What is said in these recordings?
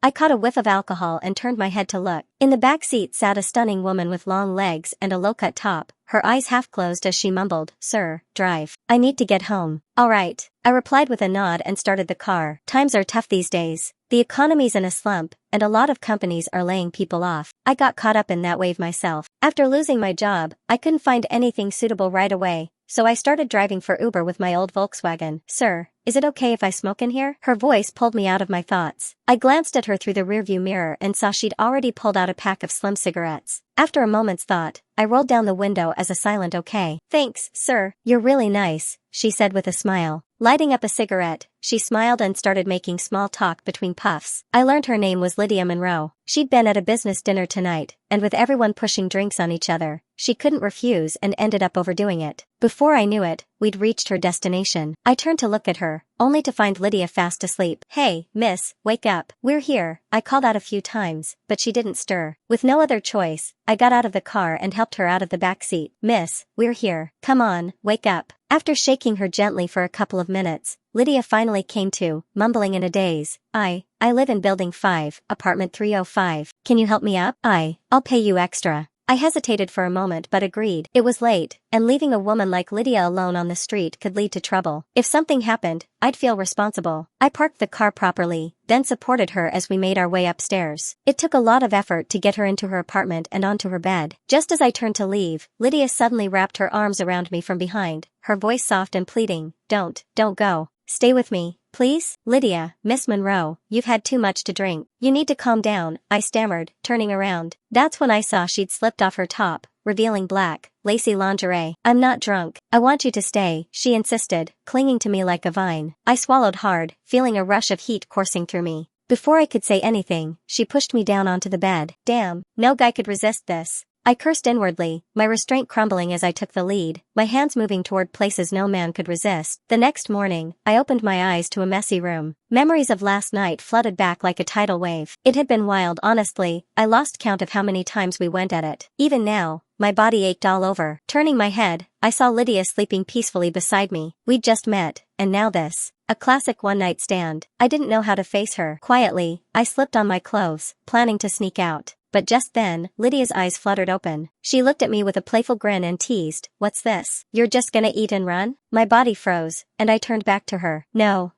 I caught a whiff of alcohol and turned my head to look. In the back seat sat a stunning woman with long legs and a low-cut top, her eyes half closed as she mumbled, "Sir, drive. I need to get home." "All right," I replied with a nod and started the car. Times are tough these days. The economy's in a slump, and a lot of companies are laying people off. I got caught up in that wave myself. After losing my job, I couldn't find anything suitable right away, so I started driving for Uber with my old Volkswagen. "Sir, is it okay if I smoke in here?" Her voice pulled me out of my thoughts. I glanced at her through the rearview mirror and saw she'd already pulled out a pack of slim cigarettes. After a moment's thought, I rolled down the window as a silent okay. "Thanks, sir. You're really nice," she said with a smile. Lighting up a cigarette, she smiled and started making small talk between puffs. I learned her name was Lydia Monroe. She'd been at a business dinner tonight, and with everyone pushing drinks on each other, she couldn't refuse and ended up overdoing it. Before I knew it, we'd reached her destination. I turned to look at her, only to find Lydia fast asleep. "Hey, miss, wake up. We're here," I called out a few times, but she didn't stir. With no other choice, I got out of the car and helped her out of the back seat. "Miss, we're here. Come on, wake up." After shaking her gently for a couple of minutes, Lydia finally came to, mumbling in a daze, I live in Building 5, apartment 305. Can you help me up?" I'll pay you extra." I hesitated for a moment but agreed. It was late, and leaving a woman like Lydia alone on the street could lead to trouble. If something happened, I'd feel responsible. I parked the car properly, then supported her as we made our way upstairs. It took a lot of effort to get her into her apartment and onto her bed. Just as I turned to leave, Lydia suddenly wrapped her arms around me from behind, her voice soft and pleading. Don't go. Stay with me, please." "Lydia, Miss Monroe, you've had too much to drink. You need to calm down," I stammered, turning around. That's when I saw she'd slipped off her top, revealing black, lacy lingerie. "I'm not drunk. I want you to stay," she insisted, clinging to me like a vine. I swallowed hard, feeling a rush of heat coursing through me. Before I could say anything, she pushed me down onto the bed. Damn, no guy could resist this. I cursed inwardly, my restraint crumbling as I took the lead, my hands moving toward places no man could resist. The next morning, I opened my eyes to a messy room. Memories of last night flooded back like a tidal wave. It had been wild, honestly. I lost count of how many times we went at it. Even now, my body ached all over. Turning my head, I saw Lydia sleeping peacefully beside me. We'd just met, and now this. A classic one-night stand. I didn't know how to face her. Quietly, I slipped on my clothes, planning to sneak out. But just then, Lydia's eyes fluttered open. She looked at me with a playful grin and teased, "What's this? You're just gonna eat and run?" My body froze, and I turned back to her. No,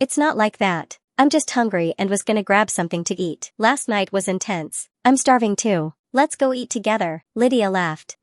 it's not like that. I'm just hungry and was gonna grab something to eat. Last night was intense. I'm starving too. Let's go eat together." Lydia laughed,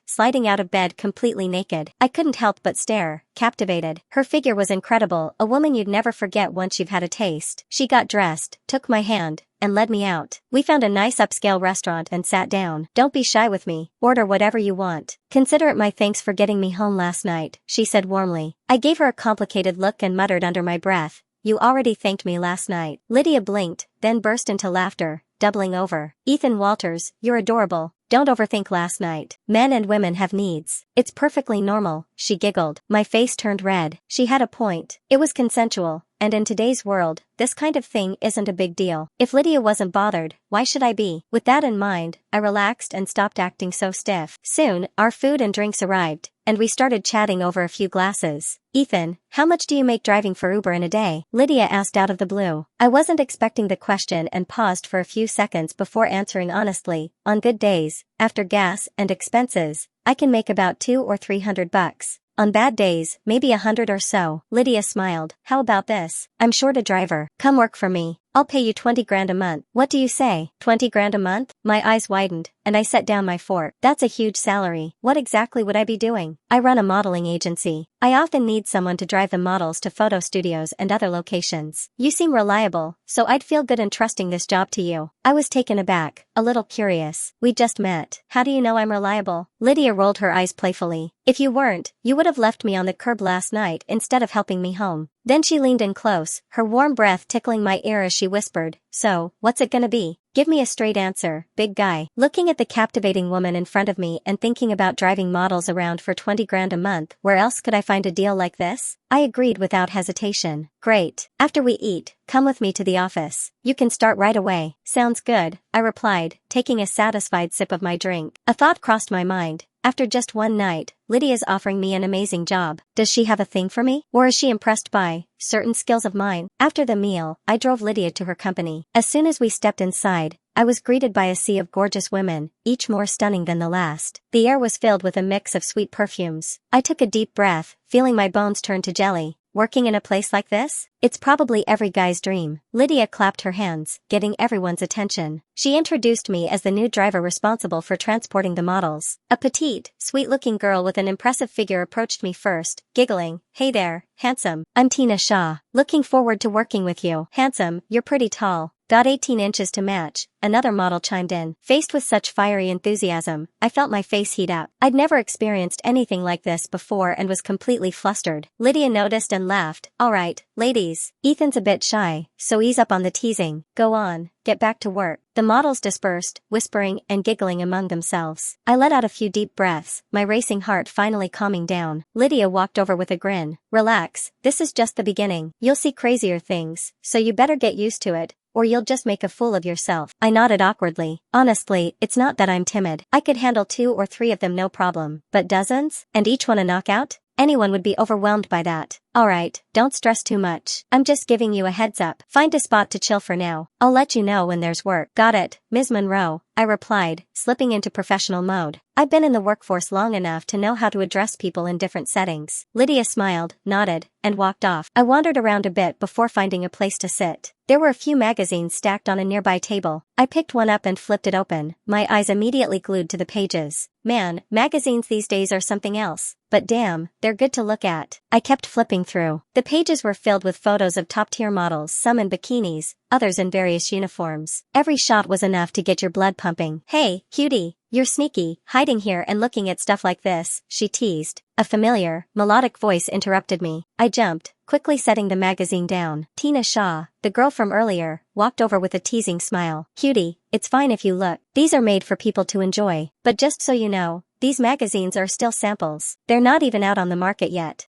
sliding out of bed completely naked. I couldn't help but stare, captivated. Her figure was incredible, a woman you'd never forget once you've had a taste. She got dressed, took my hand, and led me out. We found a nice upscale restaurant and sat down. "Don't be shy with me. Order whatever you want. Consider it my thanks for getting me home last night," she said warmly. I gave her a complicated look and muttered under my breath, "You already thanked me last night." Lydia blinked, then burst into laughter, doubling over. "Ethan Walters, you're adorable. Don't overthink last night. Men and women have needs. It's perfectly normal," she giggled. My face turned red. She had a point. It was consensual, and in today's world, this kind of thing isn't a big deal. If Lydia wasn't bothered, why should I be? With that in mind, I relaxed and stopped acting so stiff. Soon, our food and drinks arrived, and we started chatting over a few glasses. "Ethan, how much do you make driving for Uber in a day?" Lydia asked out of the blue. I wasn't expecting the question and paused for a few seconds before answering honestly. "On good days, after gas and expenses, I can make about $200 or $300. On bad days, maybe 100 or so." Lydia smiled. "How about this? I'm short a driver. Come work for me. I'll pay you 20 grand a month. What do you say? 20 grand a month?" My eyes widened, and I set down my fork. That's a huge salary. What exactly would I be doing? "I run a modeling agency. I often need someone to drive the models to photo studios and other locations. You seem reliable, so I'd feel good entrusting this job to you." I was taken aback, a little curious. "We just met. How do you know I'm reliable?" Lydia rolled her eyes playfully. "If you weren't, you would have left me on the curb last night instead of helping me home." Then she leaned in close, her warm breath tickling my ear as she whispered, "So, what's it gonna be? Give me a straight answer, big guy." Looking at the captivating woman in front of me and thinking about driving models around for 20 grand a month, where else could I find a deal like this? I agreed without hesitation. "Great. After we eat, come with me to the office. You can start right away." "Sounds good," I replied, taking a satisfied sip of my drink. A thought crossed my mind. After just one night, Lydia's offering me an amazing job. Does she have a thing for me? Or is she impressed by certain skills of mine? After the meal, I drove Lydia to her company. As soon as we stepped inside, I was greeted by a sea of gorgeous women, each more stunning than the last. The air was filled with a mix of sweet perfumes. I took a deep breath, feeling my bones turn to jelly. Working in a place like this? It's probably every guy's dream. Lydia clapped her hands, getting everyone's attention. She introduced me as the new driver responsible for transporting the models. A petite, sweet-looking girl with an impressive figure approached me first, giggling. Hey there, handsome. I'm Tina Shaw. Looking forward to working with you. Handsome, you're pretty tall. Got 18 inches to match, another model chimed in. Faced with such fiery enthusiasm, I felt my face heat up. I'd never experienced anything like this before and was completely flustered. Lydia noticed and laughed. Alright, ladies, Ethan's a bit shy, so ease up on the teasing. Go on, get back to work. The models dispersed, whispering and giggling among themselves. I let out a few deep breaths, my racing heart finally calming down. Lydia walked over with a grin. Relax, this is just the beginning. You'll see crazier things, so you better get used to it, or you'll just make a fool of yourself. I nodded awkwardly. Honestly, it's not that I'm timid. I could handle 2 or 3 of them no problem. But dozens? And each one a knockout? Anyone would be overwhelmed by that. Alright, don't stress too much. I'm just giving you a heads up. Find a spot to chill for now. I'll let you know when there's work. Got it, Ms. Monroe, I replied, slipping into professional mode. I've been in the workforce long enough to know how to address people in different settings. Lydia smiled, nodded, and walked off. I wandered around a bit before finding a place to sit. There were a few magazines stacked on a nearby table. I picked one up and flipped it open, my eyes immediately glued to the pages. Man, magazines these days are something else. But damn, they're good to look at. I kept flipping through. The pages were filled with photos of top-tier models, some in bikinis, others in various uniforms. Every shot was enough to get your blood pumping. Hey, cutie, you're sneaky, hiding here and looking at stuff like this, she teased. A familiar, melodic voice interrupted me. I jumped, quickly setting the magazine down. Tina Shaw, the girl from earlier, walked over with a teasing smile. Cutie, it's fine if you look. These are made for people to enjoy. But just so you know, these magazines are still samples. They're not even out on the market yet.